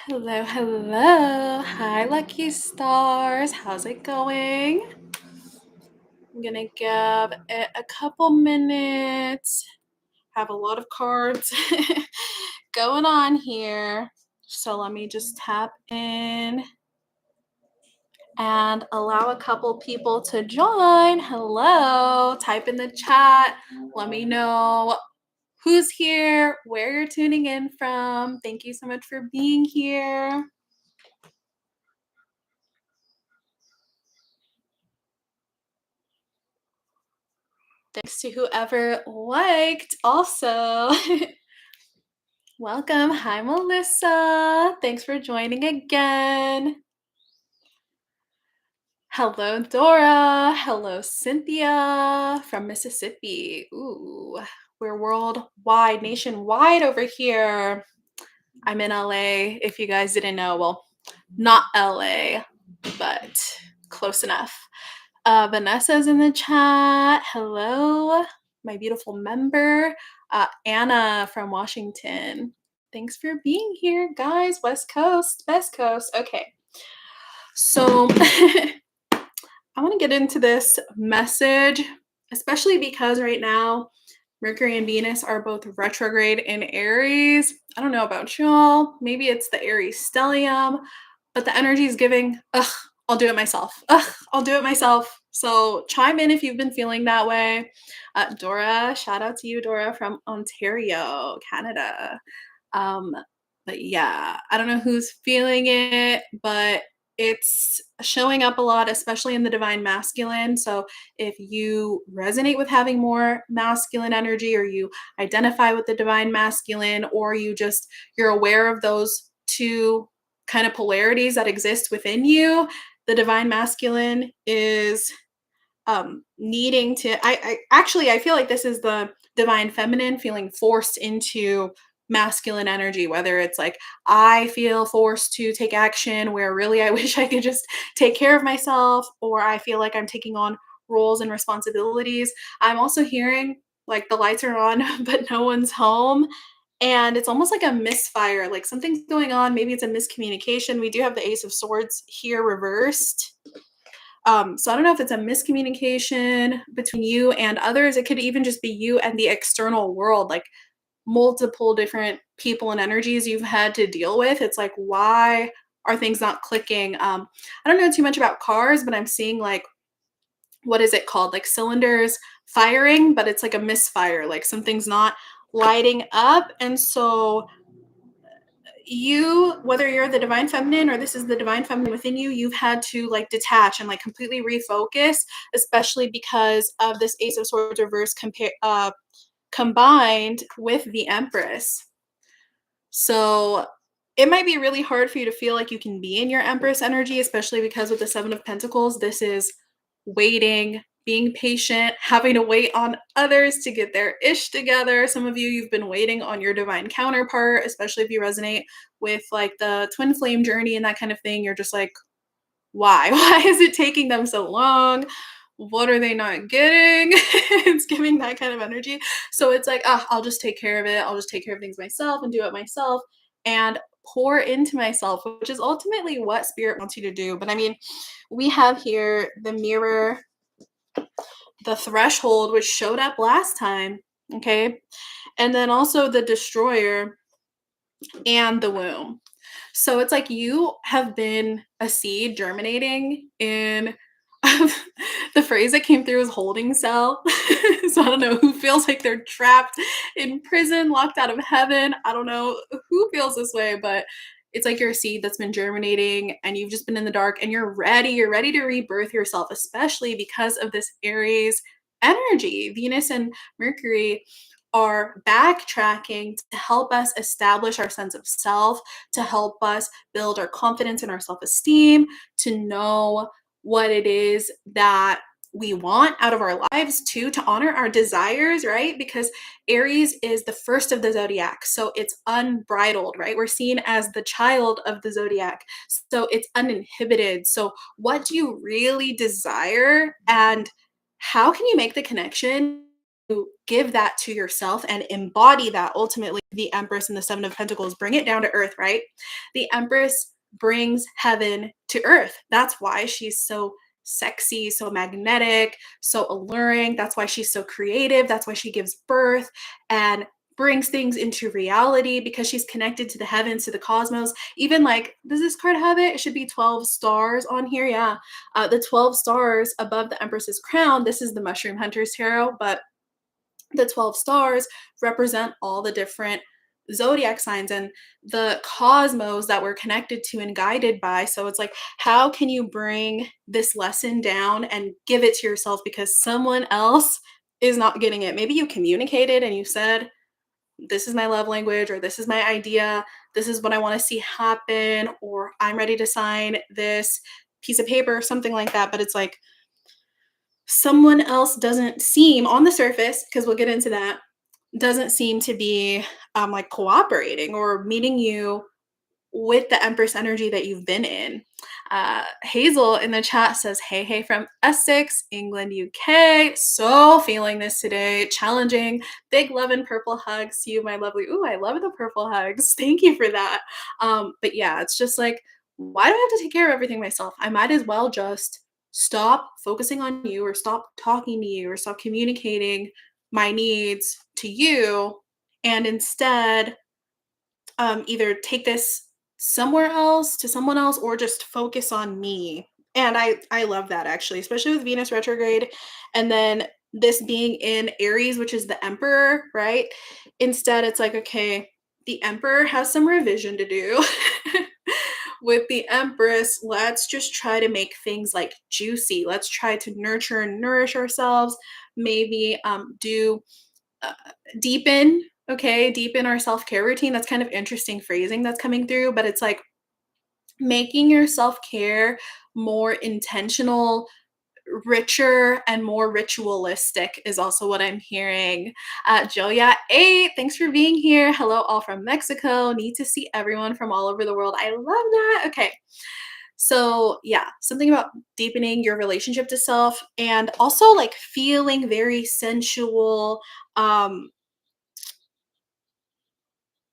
Hello, hello. Hi, lucky stars. How's it going? I'm gonna give it a couple minutes. Have a lot of cards going on here. So let me just tap in and allow a couple people to join. Hello. Type in the chat. Let me know who's here, where you're tuning in from. Thank you so much for being here. Thanks to whoever liked also. Welcome. Hi, Melissa. Thanks for joining again. Hello, Dora. Hello, Cynthia from Mississippi. Ooh, we're worldwide, nationwide over here. I'm in LA, if you guys didn't know. Well, not LA, but close enough. Vanessa's in the chat. Hello, my beautiful member. Anna from Washington. Thanks for being here, guys. West Coast, Best Coast. Okay. So I want to get into this message, especially because right now Mercury and Venus are both retrograde in Aries. I don't know about y'all. Maybe it's the Aries stellium, but the energy is giving, ugh, I'll do it myself. Ugh, I'll do it myself. So chime in if you've been feeling that way. Dora, shout out to you, Dora from Ontario, Canada. Um, but yeah, I don't know who's feeling it, but it's showing up a lot, especially in the divine masculine. So if you resonate with having more masculine energy, or you identify with the divine masculine, or you're aware of those two kind of polarities that exist within you, the divine masculine is needing to I feel like this is the divine feminine feeling forced into masculine energy, whether it's like I feel forced to take action where really I wish I could just take care of myself, or I feel like I'm taking on roles and responsibilities. I'm also hearing like the lights are on but no one's home, and it's almost like a misfire, like something's going on. Maybe it's a miscommunication. We do have the Ace of Swords here reversed. So I don't know if it's a miscommunication between you and others. It could even just be you and the external world, like multiple different people and energies you've had to deal with. It's like, why are things not clicking? I don't know too much about cars, but I'm seeing like, what is it called? Like cylinders firing, but it's like a misfire, like something's not lighting up. And so whether you're the divine feminine or this is the divine feminine within you, you've had to like detach and like completely refocus, especially because of this Ace of Swords reverse combined with the Empress. So it might be really hard for you to feel like you can be in your Empress energy, especially because with the Seven of Pentacles, this is waiting, being patient, having to wait on others to get their ish together. Some of you've been waiting on your divine counterpart, especially if you resonate with like the twin flame journey and that kind of thing. You're just like, why? Why is it taking them so long? What are they not getting? It's giving that kind of energy. So it's like, I'll just take care of it. I'll just take care of things myself and do it myself and pour into myself, which is ultimately what spirit wants you to do. But I mean, we have here the mirror, the threshold, which showed up last time. Okay. And then also the destroyer and the womb. So it's like you have been a seed germinating in the phrase that came through is holding cell. So I don't know who feels like they're trapped in prison, locked out of heaven. I don't know who feels this way, but it's like you're a seed that's been germinating and you've just been in the dark and you're ready. You're ready to rebirth yourself, especially because of this Aries energy. Venus and Mercury are backtracking to help us establish our sense of self, to help us build our confidence and our self esteem, to know what it is that we want out of our lives too, to honor our desires, right? Because Aries is the first of the zodiac, so it's unbridled, right? We're seen as the child of the zodiac, so it's uninhibited. So what do you really desire, and how can you make the connection give that to yourself and embody that, ultimately the Empress and the Seven of Pentacles bring it down to earth, right? The Empress brings heaven to earth. That's why she's so sexy, so magnetic, so alluring. That's why she's so creative. That's why she gives birth and brings things into reality, because she's connected to the heavens, to the cosmos. Even like, does this card have it? It should be 12 stars on here. Yeah. The 12 stars above the Empress's crown. This is the Mushroom Hunter's Tarot, but the 12 stars represent all the different zodiac signs and the cosmos that we're connected to and guided by. So it's like, how can you bring this lesson down and give it to yourself because someone else is not getting it? Maybe you communicated and you said, this is my love language, or this is my idea, this is what I want to see happen, or I'm ready to sign this piece of paper or something like that. But it's like, someone else doesn't seem on the surface, because we'll get into that, doesn't seem to be like cooperating or meeting you with the Empress energy that you've been in. Hazel in the chat says, hey, hey, from Essex, England, UK. So feeling this today. Challenging. Big love and purple hugs to you, my lovely. Ooh, I love the purple hugs. Thank you for that. But yeah, it's just like, why do I have to take care of everything myself? I might as well just stop focusing on you, or stop talking to you, or stop communicating my needs to you, and instead either take this somewhere else to someone else, or just focus on me. And I love that, actually, especially with Venus retrograde, and then this being in Aries, which is the Emperor, right? Instead, it's like, okay, the Emperor has some revision to do. With the Empress, let's just try to make things like juicy. Let's try to nurture and nourish ourselves. Maybe do uh, deepen, okay, deepen our self-care routine. That's kind of interesting phrasing that's coming through, but it's like making your self-care more intentional, richer, and more ritualistic is also what I'm hearing. Joya 8, thanks for being here. Hello, all from Mexico. Need to see everyone from all over the world. I love that. Okay. So, yeah, something about deepening your relationship to self, and also like feeling very sensual, um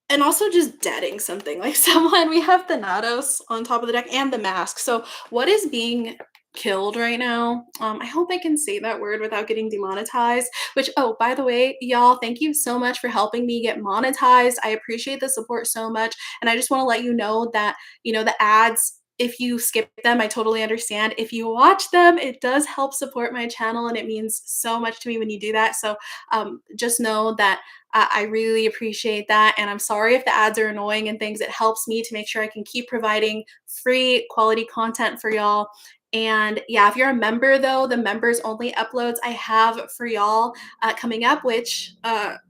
and also just deading something like someone. We have Thanatos on top of the deck and the mask. So what is being killed right now? I hope I can say that word without getting demonetized. Which, oh, by the way, y'all, thank you so much for helping me get monetized. I appreciate the support so much. And I just want to let you know that, the ads, if you skip them, I totally understand. If you watch them, it does help support my channel, and it means so much to me when you do that. So just know that I really appreciate that. And I'm sorry if the ads are annoying and things. It helps me to make sure I can keep providing free quality content for y'all. And yeah, if you're a member, though, the members only uploads I have for y'all coming up, which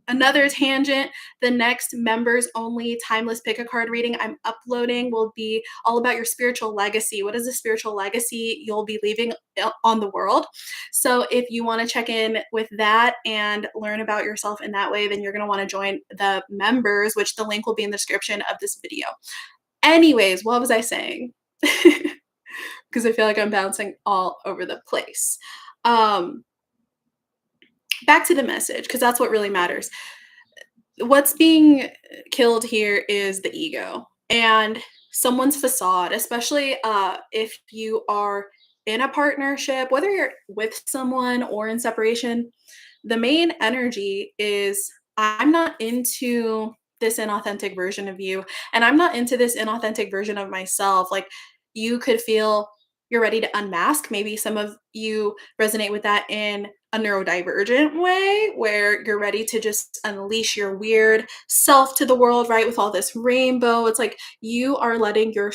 another tangent, the next members only timeless pick a card reading I'm uploading will be all about your spiritual legacy. What is the spiritual legacy you'll be leaving on the world? So if you want to check in with that and learn about yourself in that way, then you're going to want to join the members, which the link will be in the description of this video. Anyways, what was I saying? Because I feel like I'm bouncing all over the place. Um, Back to the message, because that's what really matters. What's being killed here is the ego and someone's facade, especially if you are in a partnership, whether you're with someone or in separation. The main energy is, I'm not into this inauthentic version of you, and I'm not into this inauthentic version of myself. Like, you could feel you're ready to unmask. Maybe some of you resonate with that in a neurodivergent way, where you're ready to just unleash your weird self to the world, right? With all this rainbow, it's like you are letting your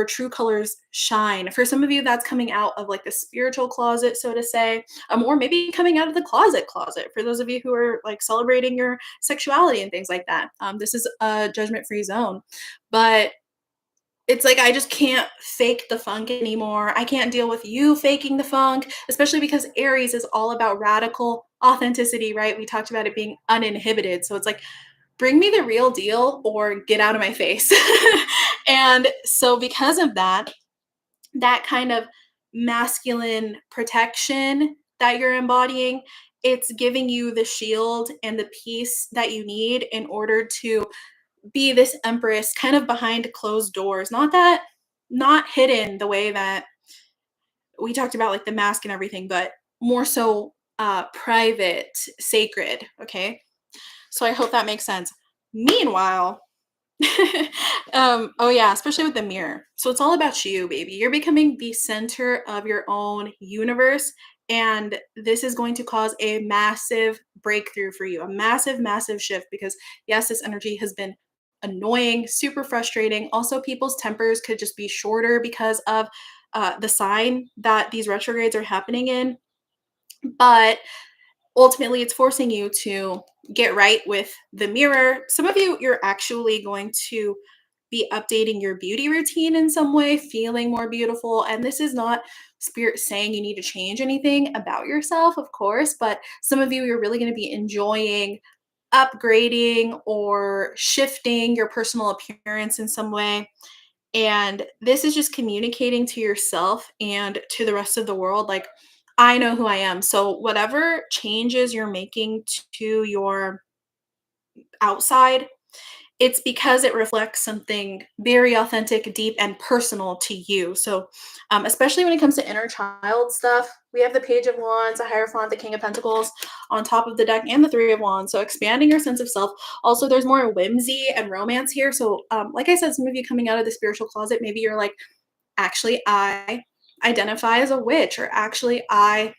true colors shine. For some of you, that's coming out of like the spiritual closet, so to say, or maybe coming out of the closet for those of you who are like celebrating your sexuality and things like that. This is a judgment-free zone, but it's like, I just can't fake the funk anymore. I can't deal with you faking the funk, especially because Aries is all about radical authenticity, right? We talked about it being uninhibited. So it's like, bring me the real deal or get out of my face. And so because of that, that kind of masculine protection that you're embodying it's giving you the shield and the peace that you need in order to be this empress kind of behind closed doors. Not hidden the way that we talked about, like the mask and everything, but more so private, sacred. Okay. So I hope that makes sense. Meanwhile, oh yeah, especially with the mirror. So it's all about you, baby. You're becoming the center of your own universe. And this is going to cause a massive breakthrough for you, a massive, massive shift because, yes, this energy has been annoying, super frustrating. Also, people's tempers could just be shorter because of the sign that these retrogrades are happening in. But ultimately it's forcing you to get right with the mirror. Some of you, you're actually going to be updating your beauty routine in some way, feeling more beautiful. And this is not spirit saying you need to change anything about yourself, of course, but some of you, you're really going to be enjoying upgrading or shifting your personal appearance in some way. And this is just communicating to yourself and to the rest of the world, like, I know who I am. So, whatever changes you're making to your outside, it's because it reflects something very authentic, deep, and personal to you. So, especially when it comes to inner child stuff, we have the Page of Wands, the Hierophant, the King of Pentacles on top of the deck, and the Three of Wands. So, expanding your sense of self. Also, there's more whimsy and romance here. So, like I said, some of you coming out of the spiritual closet, maybe you're like, actually, I identify as a witch, or actually, I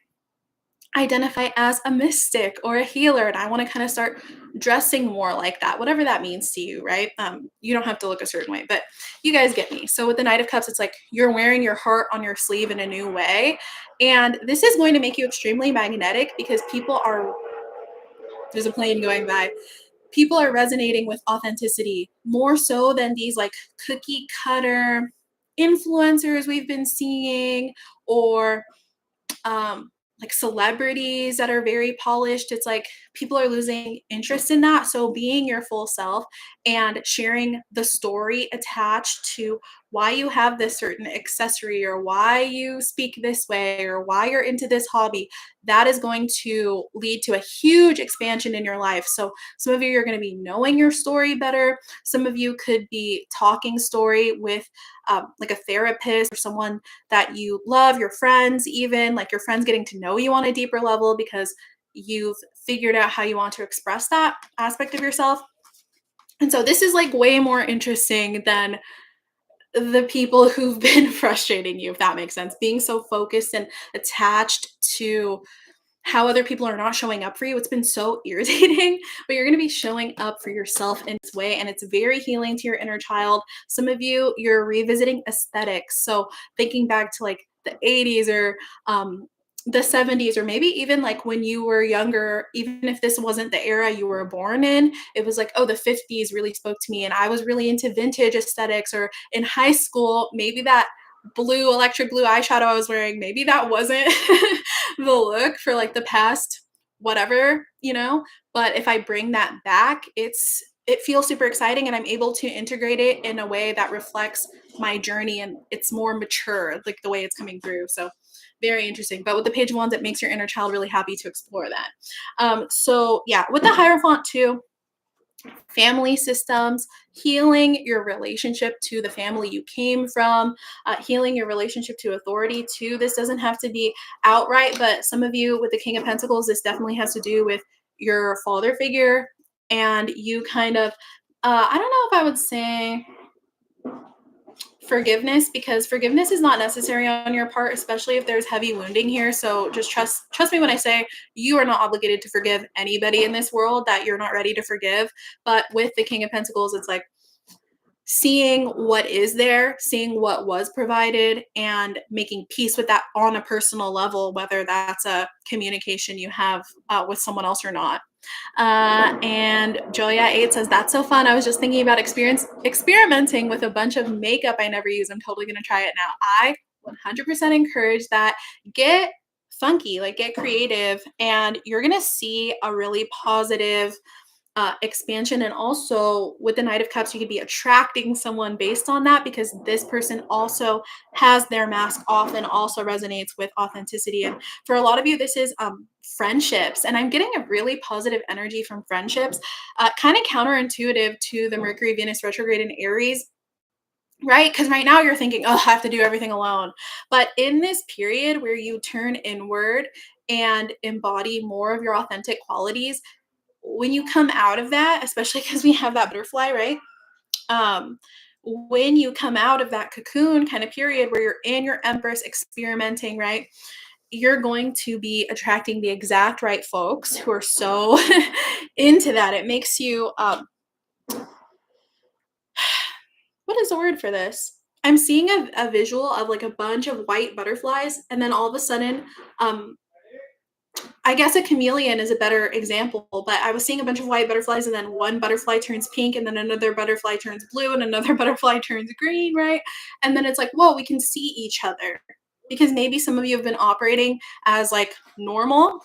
identify as a mystic or a healer, and I want to kind of start dressing more like that, whatever that means to you, right? You don't have to look a certain way, but you guys get me. So with the Knight of Cups, it's like you're wearing your heart on your sleeve in a new way, and this is going to make you extremely magnetic because people are, there's a plane going by, people are resonating with authenticity more so than these like cookie cutter influencers we've been seeing, or like celebrities that are very polished. It's like people are losing interest in that. So being your full self and sharing the story attached to why you have this certain accessory, or why you speak this way, or why you're into this hobby, that is going to lead to a huge expansion in your life. So some of you are going to be knowing your story better. Some of you could be talking story with like a therapist or someone that you love, your friends, even like your friends getting to know you on a deeper level because you've figured out how you want to express that aspect of yourself. And so this is like way more interesting than the people who've been frustrating you, if that makes sense. Being so focused and attached to how other people are not showing up for you, it's been so irritating, but you're going to be showing up for yourself in this way, and it's very healing to your inner child. Some of you, you're revisiting aesthetics, so thinking back to like the 80s, or the 70s, or maybe even like when you were younger, even if this wasn't the era you were born in, it was like, oh, the 50s really spoke to me and I was really into vintage aesthetics. Or in high school, maybe that blue, electric blue eyeshadow I was wearing, maybe that wasn't the look for like the past whatever, you know. But if I bring that back, it feels super exciting, and I'm able to integrate it in a way that reflects my journey, and it's more mature, like the way it's coming through. So very interesting. But with the Page of Wands, it makes your inner child really happy to explore that. So yeah, with the Hierophant too, family systems, healing your relationship to the family you came from, healing your relationship to authority too. This doesn't have to be outright, but some of you with the King of Pentacles, this definitely has to do with your father figure, and you kind of, I don't know if I would say forgiveness, because forgiveness is not necessary on your part, especially if there's heavy wounding here. So just trust me when I say you are not obligated to forgive anybody in this world that you're not ready to forgive. But with the King of Pentacles, it's like seeing what is there, seeing what was provided, and making peace with that on a personal level, whether that's a communication you have with someone else or not. And Julia 8 says, that's so fun. I was just thinking about experimenting with a bunch of makeup I never use. I'm totally going to try it now. I 100% encourage that. Get funky, like get creative, and you're going to see a really positive expansion. And also with the Knight of Cups, you could be attracting someone based on that because this person also has their mask off and also resonates with authenticity. And for a lot of you, this is friendships. And I'm getting a really positive energy from friendships, kind of counterintuitive to the Mercury Venus retrograde in Aries. Right? Because right now you're thinking, oh, I have to do everything alone. But in this period where you turn inward and embody more of your authentic qualities, when you come out of that, especially because we have that butterfly, right? Um, when you come out of that cocoon kind of period where you're in your empress experimenting, right? You're going to be attracting the exact right folks who are so into that. It makes you, what is the word for this? I'm seeing a visual of like a bunch of white butterflies, and then all of a sudden, um, I guess a chameleon is a better example, but I was seeing a bunch of white butterflies, and then one butterfly turns pink, and then another butterfly turns blue, and another butterfly turns green, right? And then it's like, whoa, we can see each other. Because maybe some of you have been operating as like normal,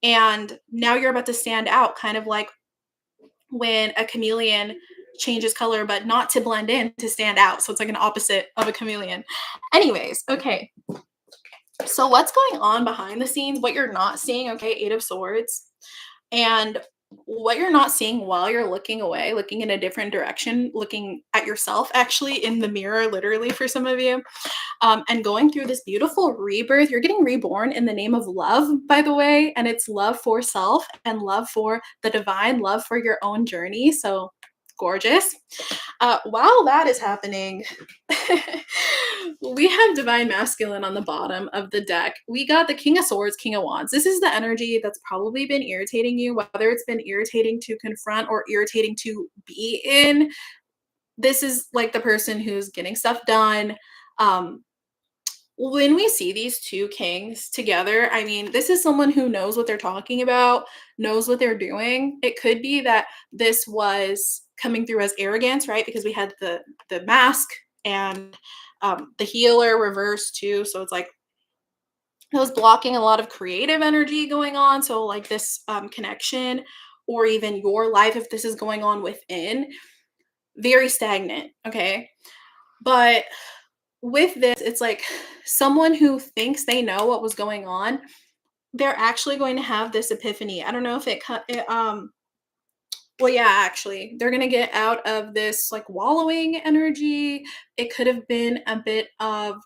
and now you're about to stand out, kind of like when a chameleon changes color, but not to blend in, to stand out. So it's like an opposite of a chameleon. Anyways, okay. So what's going on behind the scenes, what you're not seeing, okay, Eight of Swords, and what you're not seeing while you're looking away, looking in a different direction, looking at yourself actually in the mirror, literally for some of you, and going through this beautiful rebirth. You're getting reborn in the name of love, by the way, and it's love for self and love for the divine, love for your own journey. So gorgeous. While that is happening, we have divine masculine on the bottom of the deck. We got the King of Swords, King of Wands. This is the energy that's probably been irritating you, whether it's been irritating to confront or irritating to be in. This is like the person who's getting stuff done. When we see these two kings together, I mean, this is someone who knows what they're talking about, knows what they're doing. It could be that this was coming through as arrogance, right? Because we had the mask and the healer reversed too. So it's like it was blocking a lot of creative energy going on. So like this connection, or even your life, if this is going on within, very stagnant. Okay. But with this, it's like someone who thinks they know what was going on, they're actually going to have this epiphany. I don't know if well, yeah, actually, they're going to get out of this like wallowing energy. It could have been a bit of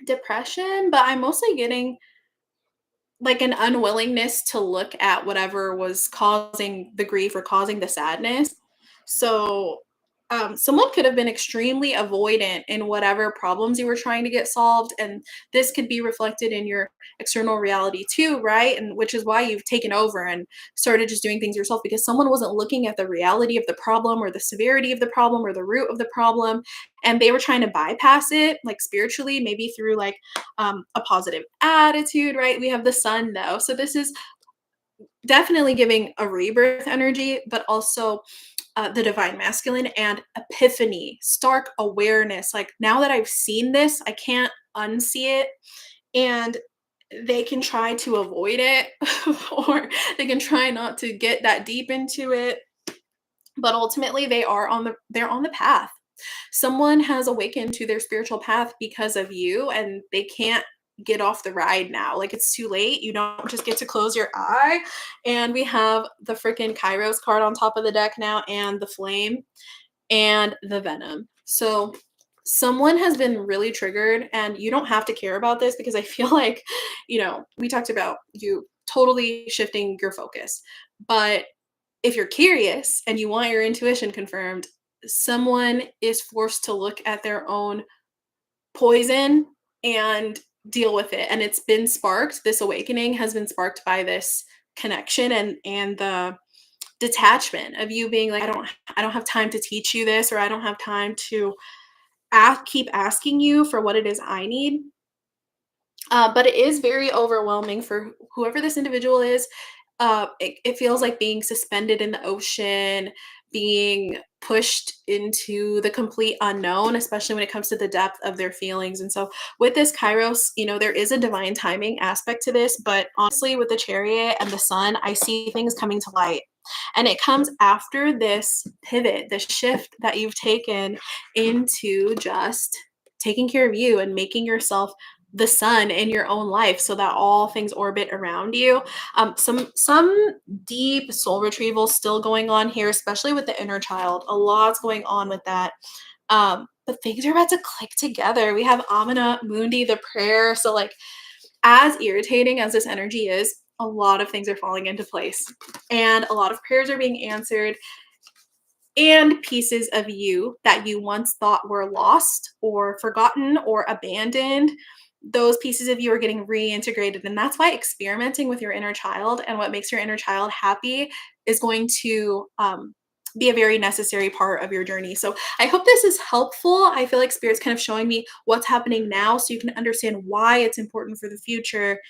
depression, but I'm mostly getting like an unwillingness to look at whatever was causing the grief or causing the sadness. So, someone could have been extremely avoidant in whatever problems you were trying to get solved, and this could be reflected in your external reality too, right? And which is why you've taken over and started just doing things yourself, because someone wasn't looking at the reality of the problem or the severity of the problem or the root of the problem, and they were trying to bypass it, like spiritually, maybe through like a positive attitude, right? We have the sun though. So this is definitely giving a rebirth energy, but also the divine masculine and epiphany, stark awareness. Like now that I've seen this, I can't unsee it. And they can try to avoid it or they can try not to get that deep into it. But ultimately they're on the path. Someone has awakened to their spiritual path because of you, and they can't get off the ride now. Like it's too late. You don't just get to close your eye. And we have the freaking Kairos card on top of the deck now, and the flame and the venom. So someone has been really triggered, and you don't have to care about this because I feel like, we talked about you totally shifting your focus. But if you're curious and you want your intuition confirmed, someone is forced to look at their own poison and deal with it. And it's been sparked. This awakening has been sparked by this connection and the detachment of you being like, I don't have time to teach you this, or I don't have time to keep asking you for what it is I need. But it is very overwhelming for whoever this individual is. It feels like being suspended in the ocean, being pushed into the complete unknown, especially when it comes to the depth of their feelings. And so, with this Kairos, there is a divine timing aspect to this. But honestly, with the Chariot and the Sun, I see things coming to light. And it comes after this pivot, this shift that you've taken into just taking care of you and making yourself the sun in your own life so that all things orbit around you. Some deep soul retrieval still going on here, especially with the inner child. A lot's going on with that. But things are about to click together. We have Amina Mundi, the prayer. So like, as irritating as this energy is, a lot of things are falling into place and a lot of prayers are being answered, and pieces of you that you once thought were lost or forgotten or abandoned, those pieces of you are getting reintegrated. And that's why experimenting with your inner child and what makes your inner child happy is going to be a very necessary part of your journey. So I hope this is helpful. I feel like Spirit's kind of showing me what's happening now so you can understand why it's important for the future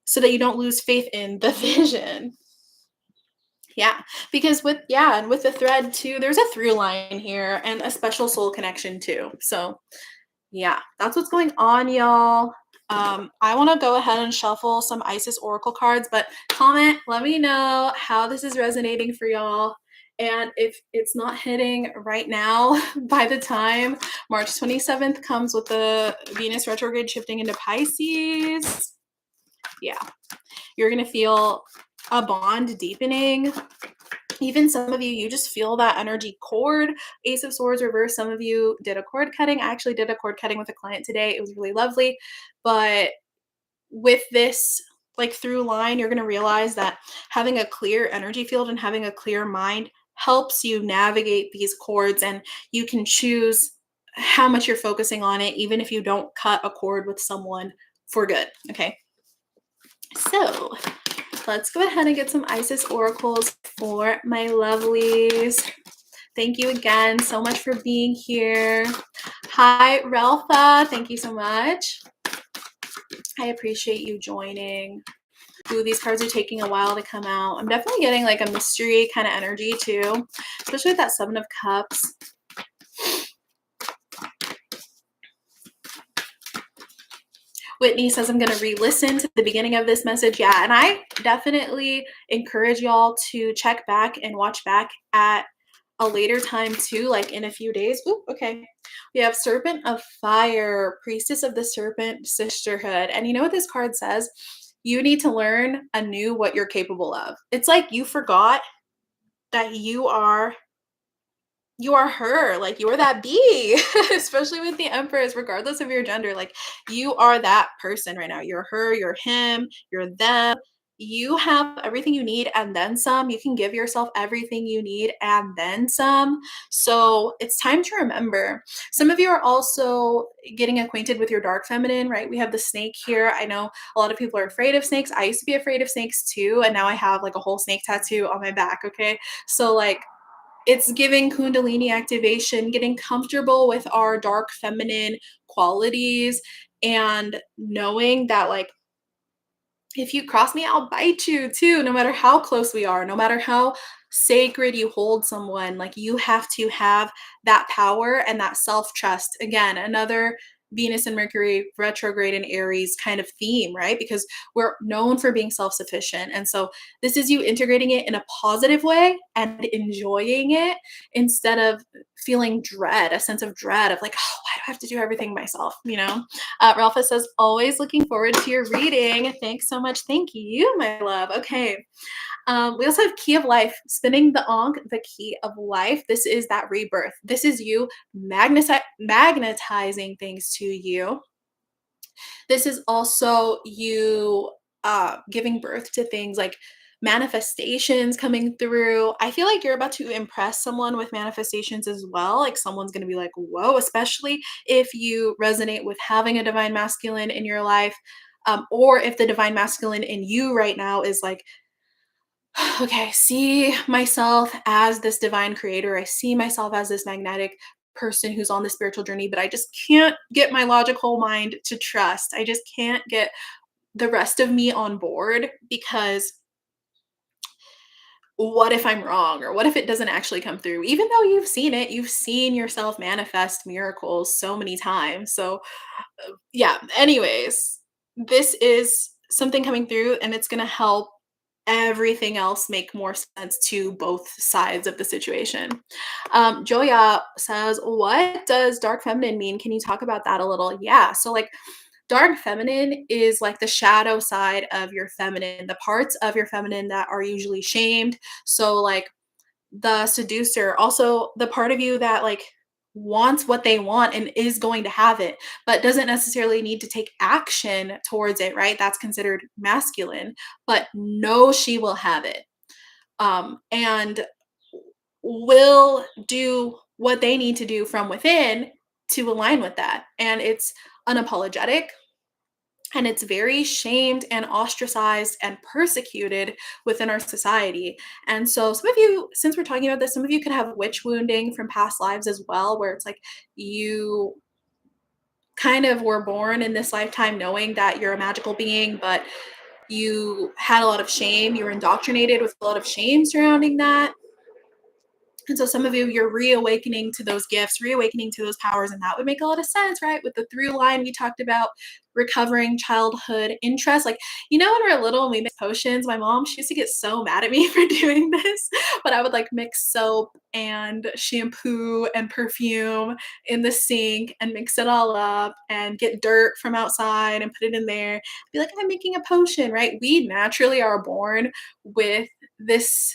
so that you don't lose faith in the vision. Yeah, because and with the thread too, there's a through line here and a special soul connection too. So yeah, that's what's going on, y'all. I want to go ahead and shuffle some Isis Oracle cards, but comment, let me know how this is resonating for y'all. And if it's not hitting right now, by the time March 27th comes with the Venus retrograde shifting into Pisces, yeah, you're going to feel a bond deepening. Even some of you, you just feel that energy cord. Ace of Swords reverse. Some of you did a cord cutting. I actually did a cord cutting with a client today. It was really lovely. But with this like through line, you're going to realize that having a clear energy field and having a clear mind helps you navigate these cords, and you can choose how much you're focusing on it, even if you don't cut a cord with someone for good. Okay. So let's go ahead and get some Isis oracles for my lovelies. Thank you again so much for being here. Hi, Ralpha. Thank you so much. I appreciate you joining. Ooh, these cards are taking a while to come out. I'm definitely getting like a mystery kind of energy too, especially with that Seven of Cups. Whitney says I'm going to re-listen to the beginning of this message. Yeah, and I definitely encourage y'all to check back and watch back at a later time too, like in a few days. Ooh, okay. We have Serpent of Fire, Priestess of the Serpent Sisterhood. And you know what this card says? You need to learn anew what you're capable of. It's like you forgot that you are her, like you are that bee, especially with the Empress, regardless of your gender. Like you are that person right now. You're her, you're him, you're them. You have everything you need and then some. You can give yourself everything you need and then some. So it's time to remember. Some of you are also getting acquainted with your dark feminine, right? We have the snake here. I know a lot of people are afraid of snakes. I used to be afraid of snakes too. And now I have like a whole snake tattoo on my back. Okay. So like, it's giving Kundalini activation, getting comfortable with our dark feminine qualities, and knowing that, like, if you cross me, I'll bite you too, no matter how close we are, no matter how sacred you hold someone. Like, you have to have that power and that self trust. Again, another Venus and Mercury retrograde in Aries kind of theme, right? Because we're known for being self sufficient. And so, this is you integrating it in a positive way and enjoying it instead of feeling dread, a sense of dread of like, oh, why do I have to do everything myself? You know? Ralpha says, always looking forward to your reading. Thanks so much. Thank you, my love. Okay. We also have Key of Life, spinning the Ankh, the Key of Life. This is that rebirth. This is you magnetizing things to you. This is also you giving birth to things like manifestations coming through. I feel like you're about to impress someone with manifestations as well. Like someone's going to be like, whoa, especially if you resonate with having a divine masculine in your life. Or if the divine masculine in you right now is like, okay, I see myself as this divine creator. I see myself as this magnetic person who's on the spiritual journey, but I just can't get my logical mind to trust. I just can't get the rest of me on board because what if I'm wrong, or what if it doesn't actually come through? Even though you've seen it, you've seen yourself manifest miracles so many times. So, yeah, anyways, this is something coming through and it's going to help everything else make more sense to both sides of the situation. Joya says, what does dark feminine mean? Can you talk about that a little? Yeah. So, like, dark feminine is like the shadow side of your feminine, the parts of your feminine that are usually shamed. So, like, the seducer, also the part of you that like wants what they want and is going to have it, but doesn't necessarily need to take action towards it, right? That's considered masculine, but no, she will have it. And will do what they need to do from within to align with that. And it's unapologetic, and it's very shamed and ostracized and persecuted within our society. And so, some of you, since we're talking about this, some of you could have witch wounding from past lives as well, where it's like you kind of were born in this lifetime knowing that you're a magical being, but you had a lot of shame. You were indoctrinated with a lot of shame surrounding that. And so some of you, you're reawakening to those gifts, reawakening to those powers, and that would make a lot of sense, right? With the through line we talked about recovering childhood interest. Like, when we were little and we mixed potions, my mom, she used to get so mad at me for doing this, but I would like mix soap and shampoo and perfume in the sink and mix it all up and get dirt from outside and put it in there. Be like, I'm making a potion, right? We naturally are born with this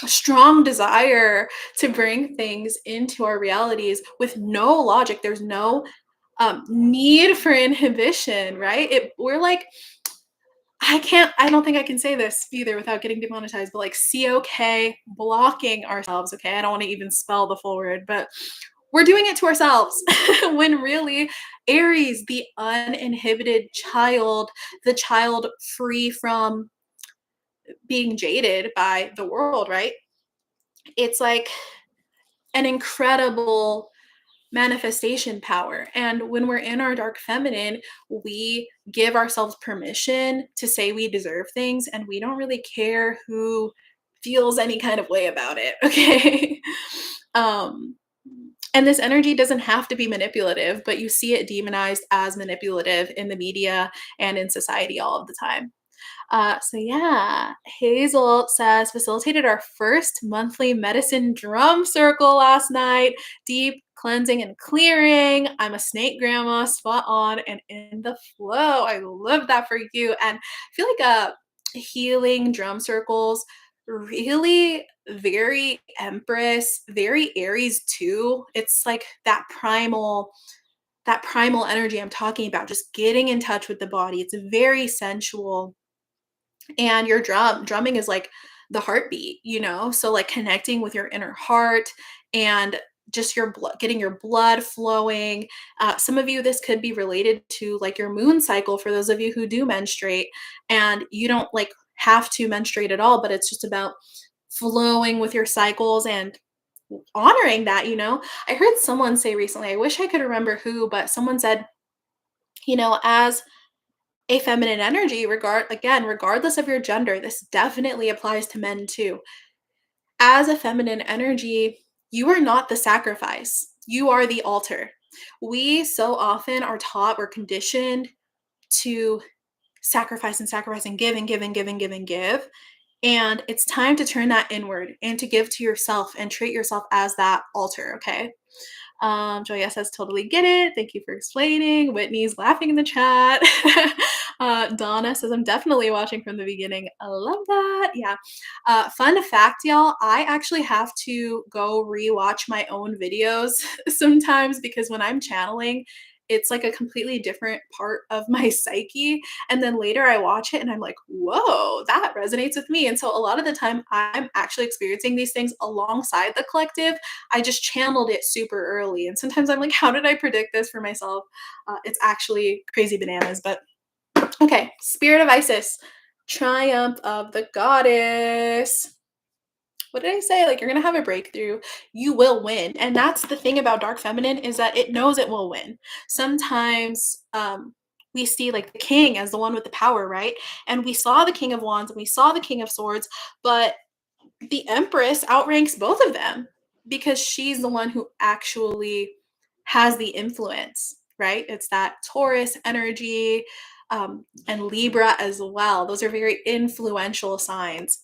strong desire to bring things into our realities with no logic. There's no need for inhibition, right? We're like, I don't think I can say this either without getting demonetized, but like COK, blocking ourselves. Okay. I don't want to even spell the full word, but we're doing it to ourselves when really Aries, the uninhibited child, the child free from being jaded by the world, right? It's like an incredible manifestation power. And when we're in our dark feminine, we give ourselves permission to say we deserve things, and we don't really care who feels any kind of way about it. Okay. um and this energy doesn't have to be manipulative, but you see it demonized as manipulative in the media and in society all of the time. So yeah, Hazel says facilitated our first monthly medicine drum circle last night. Deep cleansing and clearing. I'm a snake grandma, spot on and in the flow. I love that for you. And I feel like healing drum circles really very Empress, very Aries too. It's like that primal energy I'm talking about, just getting in touch with the body. It's very sensual, and your drumming is like the heartbeat, so like connecting with your inner heart and just your blood, getting your blood flowing. Some of you, this could be related to like your moon cycle, for those of you who do menstruate, and you don't like have to menstruate at all, but it's just about flowing with your cycles and honoring that. I heard someone say recently, I wish I could remember who, but someone said, as a feminine energy, regardless of your gender, this definitely applies to men too. As a feminine energy, you are not the sacrifice, you are the altar. We so often are taught, we're conditioned to sacrifice and sacrifice and give and give and give and give and give. And it's time to turn that inward and to give to yourself and treat yourself as that altar, okay? Joya says, totally get it. Thank you for explaining. Whitney's laughing in the chat. Donna says, I'm definitely watching from the beginning. I love that. Yeah. Fun fact, y'all, I actually have to go rewatch my own videos sometimes, because when I'm channeling, it's like a completely different part of my psyche. And then later I watch it and I'm like, whoa, that resonates with me. And so a lot of the time I'm actually experiencing these things alongside the collective. I just channeled it super early. And sometimes I'm like, how did I predict this for myself? It's actually crazy bananas. But okay, Spirit of Isis, Triumph of the Goddess. What did I say? Like, you're gonna have a breakthrough. You will win. And that's the thing about dark feminine, is that it knows it will win. Sometimes we see like the king as the one with the power, right? And we saw the king of wands and we saw the king of swords, but the empress outranks both of them because she's the one who actually has the influence, right? It's that Taurus energy. and Libra as well. Those are very influential signs.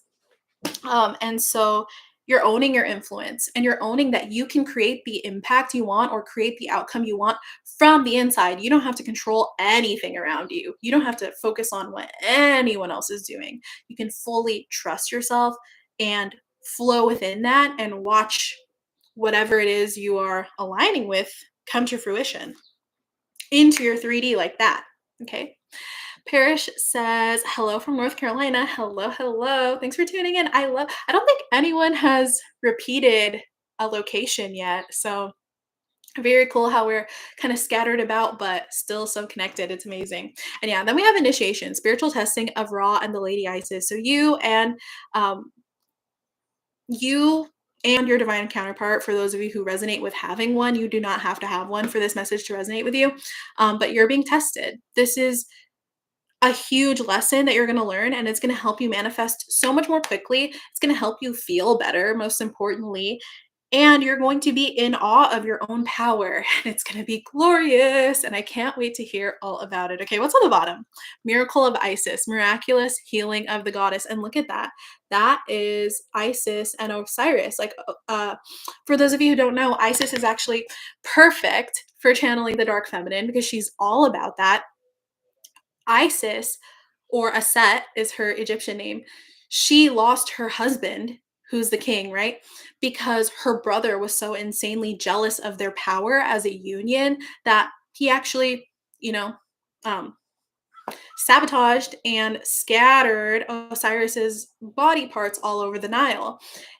And so you're owning your influence and you're owning that you can create the impact you want or create the outcome you want from the inside. You don't have to control anything around you. You don't have to focus on what anyone else is doing. You can fully trust yourself and flow within that and watch whatever it is you are aligning with come to fruition into your 3D like that. Okay. Parrish says, hello from North Carolina. Hello, hello. Thanks for tuning in. I don't think anyone has repeated a location yet. So very cool how we're kind of scattered about, but still so connected. It's amazing. And yeah, then we have initiation, spiritual testing of Ra and the Lady Isis. So um, you and your divine counterpart, for those of you who resonate with having one, you do not have to have one for this message to resonate with you, but you're being tested. This is a huge lesson that you're going to learn, and it's going to help you manifest so much more quickly. It's going to help you feel better, most importantly, and you're going to be in awe of your own power. And it's going to be glorious, and I can't wait to hear all about it. Okay, what's on the bottom? Miracle of Isis, miraculous healing of the goddess. And look at that. That is Isis and Osiris. For those of you who don't know, Isis is actually perfect for channeling the dark feminine because she's all about that. Isis, or Aset is her Egyptian name, she lost her husband, who's the king, right? Because her brother was so insanely jealous of their power as a union that he actually, you know, um, sabotaged and scattered Osiris's body parts all over the Nile.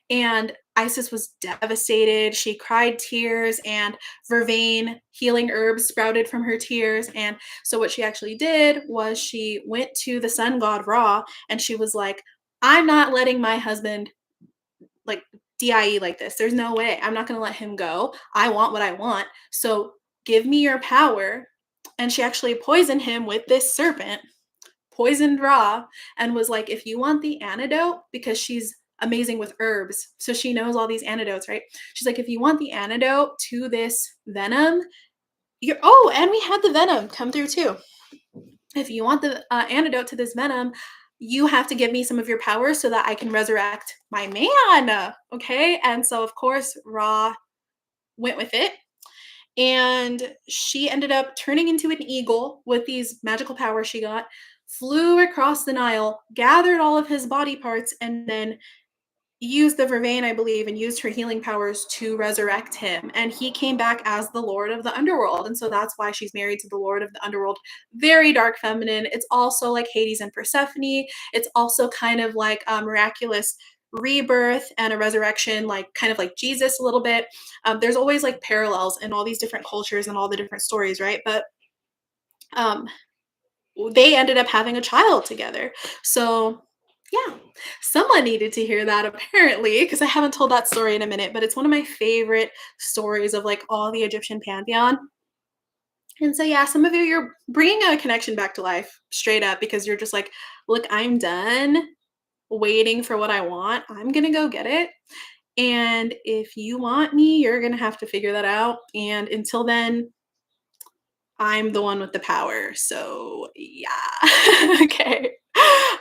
And Isis was devastated. She cried tears, and vervain healing herbs sprouted from her tears. And so, what she actually did was she went to the sun god Ra and she was like, I'm not letting my husband like die like this. There's no way. I'm not going to let him go. I want what I want. So, give me your power. And she actually poisoned him with this serpent, poisoned Ra, and was like, if you want the antidote, because she's amazing with herbs, so she knows all these antidotes, right? She's like, if you want the antidote to this venom, and we had the venom come through too. If you want the antidote to this venom, you have to give me some of your power so that I can resurrect my man. Okay. And so, of course, Ra went with it. And she ended up turning into an eagle with these magical powers she got, flew across the Nile, gathered all of his body parts, and then used the vervain, I believe, and used her healing powers to resurrect him. And he came back as the Lord of the Underworld. And so that's why she's married to the Lord of the Underworld. Very dark feminine. It's also like Hades and Persephone. It's also kind of like a miraculous rebirth and a resurrection, like kind of like Jesus a little bit. There's always like parallels in all these different cultures and all the different stories, right? But um, they ended up having a child together. So yeah, someone needed to hear that apparently, because I haven't told that story in a minute, but it's one of my favorite stories of like all the Egyptian pantheon. And so yeah, some of you're bringing a connection back to life straight up because you're just like, look, I'm done waiting for what I want. I'm going to go get it. And if you want me, you're going to have to figure that out. And until then, I'm the one with the power. So yeah. Okay.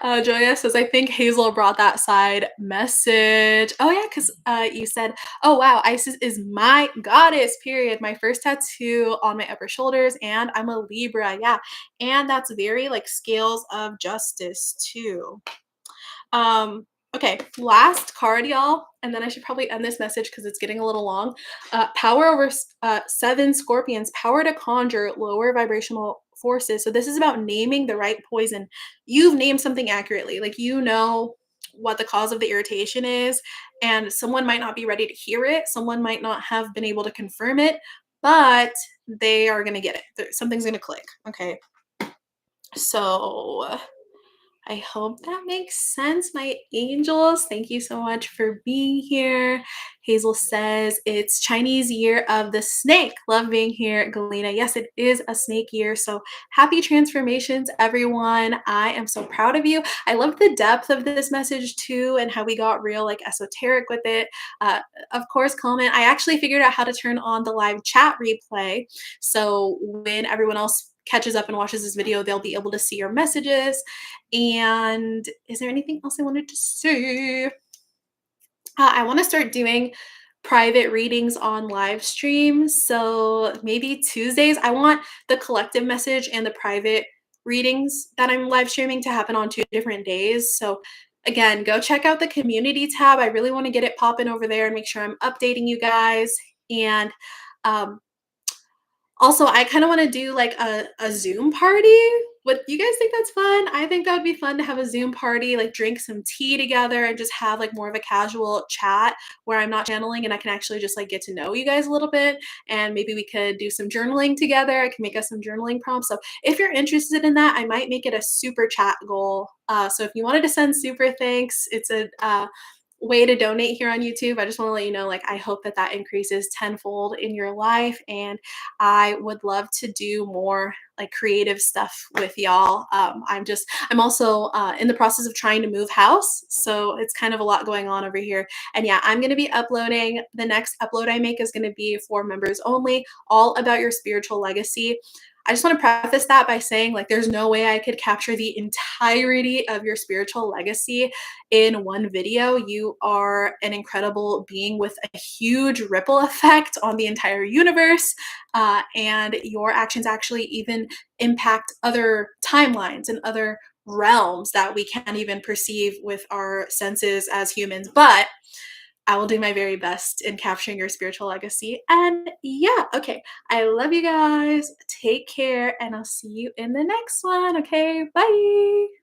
Joya says, I think Hazel brought that side message. Oh yeah, because you said, oh wow, Isis is my goddess, period. My first tattoo on my upper shoulders, and I'm a Libra. Yeah. And that's very like scales of justice too. Okay, last card, y'all, and then I should probably end this message because it's getting a little long. Power over 7 scorpions, power to conjure lower vibrational forces. So this is about naming the right poison. You've named something accurately, like you know what the cause of the irritation is, and someone might not be ready to hear it. Someone might not have been able to confirm it, but they are going to get it. Something's going to click. Okay. So I hope that makes sense, my angels. Thank you so much for being here. Hazel says it's Chinese year of the snake. Love being here, Galena. Yes, it is a snake year. So happy transformations, everyone. I am so proud of you. I love the depth of this message too and how we got real like esoteric with it. Of course, comment. I actually figured out how to turn on the live chat replay. So when everyone else catches up and watches this video, they'll be able to see your messages. And is there anything else I wanted to say? I want to start doing private readings on live streams. So maybe Tuesdays. I want the collective message and the private readings that I'm live streaming to happen on 2 different days. So again, go check out the community tab. I really want to get it popping over there and make sure I'm updating you guys. And um, also, I kinda wanna do, like, a Zoom party. Would you guys think that's fun? I think that would be fun to have a Zoom party, like, drink some tea together and just have, like, more of a casual chat where I'm not channeling and I can actually just, like, get to know you guys a little bit, and maybe we could do some journaling together. I can make us some journaling prompts. So if you're interested in that, I might make it a super chat goal. So if you wanted to send super thanks, it's a, way to donate here on YouTube. I just wanna let you know, like, I hope that that increases tenfold in your life, and I would love to do more like creative stuff with y'all. I'm also in the process of trying to move house. So it's kind of a lot going on over here. And yeah, I'm going to be uploading. The next upload I make is going to be for members only, all about your spiritual legacy. I just want to preface that by saying, like, there's no way I could capture the entirety of your spiritual legacy in one video. You are an incredible being with a huge ripple effect on the entire universe, and your actions actually even impact other timelines and other realms that we can't even perceive with our senses as humans. But I will do my very best in capturing your spiritual legacy. And yeah, okay. I love you guys. Take care, and I'll see you in the next one. Okay, bye.